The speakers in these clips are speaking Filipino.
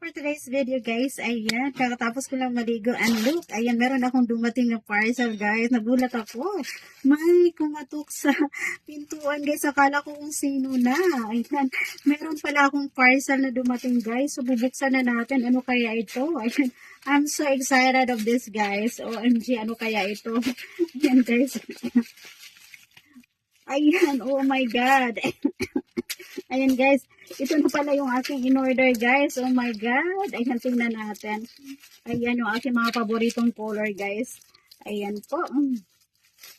For today's video guys, ayan, kakatapos ko lang maligo and look, ayan, meron akong dumating na parcel guys, nagulat ako, may kumatok sa pintuan guys, akala ko kung sino na, ayan, meron pala akong parcel na dumating guys, so bubuksan na natin, ano kaya ito, ayan, I'm so excited of this guys, OMG, ano kaya ito, ayan guys, ayan, oh my god, ayan guys, ito na pala yung aking in-order guys. Oh my god. Ayan, tingnan natin. Ayan yung aking mga paboritong color guys. Ayan po.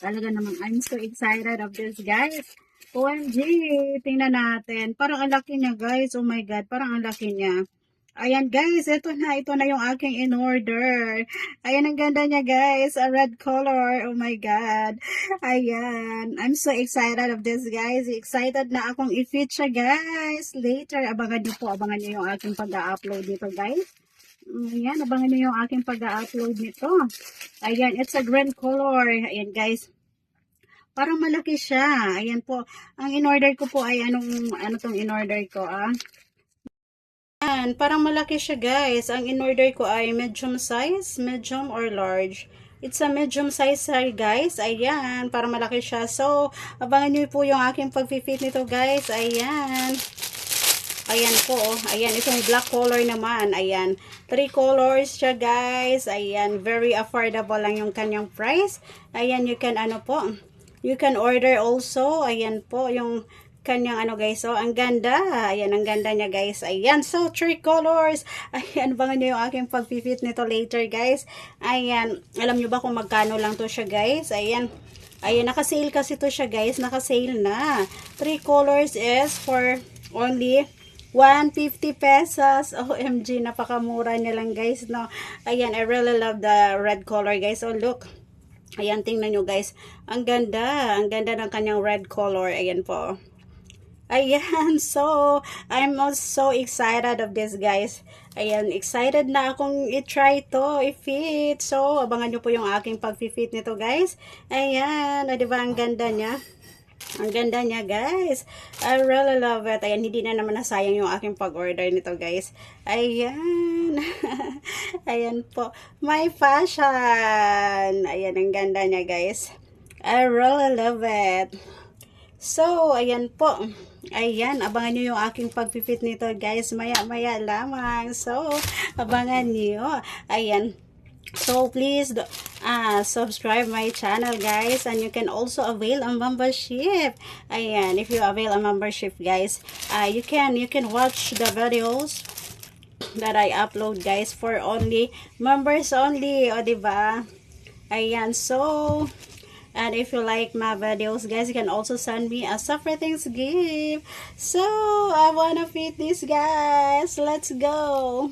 Talaga naman, I'm so excited of this guys. OMG, tingnan natin. Parang ang laki niya guys. Oh my god, parang ang laki niya. Ayan guys, ito na yung aking in-order. Ayan, ang ganda niya guys, a red color, oh my god. Ayan, I'm so excited of this guys. Excited na akong i-fit siya guys. Later, abangan niyo yung aking pag-upload nito guys. Ayan, abangan niyo yung aking pag-upload nito. Ayan, it's a green color. Ayan guys. Parang malaki siya. Ayan po. Ang in-order ko po ay ano tong in-order ko Parang malaki siya guys. Ang in-order ko ay medium size, medium or large. It's a medium size guys. Ayan, parang malaki siya. So, abangan niyo po yung aking pag-fit nito guys. Ayan. Ayan po. Ayan, itong black color naman. Ayan, 3 colors siya guys. Ayan, very affordable lang yung kanyang price. Ayan, you can you can order also. Ayan po, yung kanyang guys, so ang ganda, ayan, ang ganda niya guys, ayan, so 3 colors, ayan, abangan nyo yung aking pag-fit nito later guys, ayan, alam nyo ba kung magkano lang to siya guys, ayan, naka-sale kasi to siya guys, naka-sale na, 3 colors is for only 150 pesos, OMG, napakamura niya lang guys, no, ayan, I really love the red color guys, so look, ayan, tingnan nyo guys, ang ganda ng kanyang red color, ayan po. Ayan, so, I'm also excited of this guys. Ayan, excited na akong i-try to, i-fit. So, abangan nyo po yung aking pag-fit nito guys. Ayan, diba ang ganda niya? Ang ganda niya guys. I really love it. Ayan, hindi na naman nasayang yung aking pag-order nito guys. Ayan. Ayan po. My fashion. Ayan, ang ganda niya guys. I really love it. So, ayan po. Ayan, abangan nyo yung aking pag-fit nito guys. Maya-maya lamang. So, abangan nyo. Ayan. So, please subscribe my channel guys. And you can also avail a membership. Ayan, if you avail a membership guys, you can watch the videos that I upload guys for only members only. O, diba? Ayan, so... And if you like my videos, guys, you can also send me a separate things gift. So, I wanna fit this, guys. Let's go.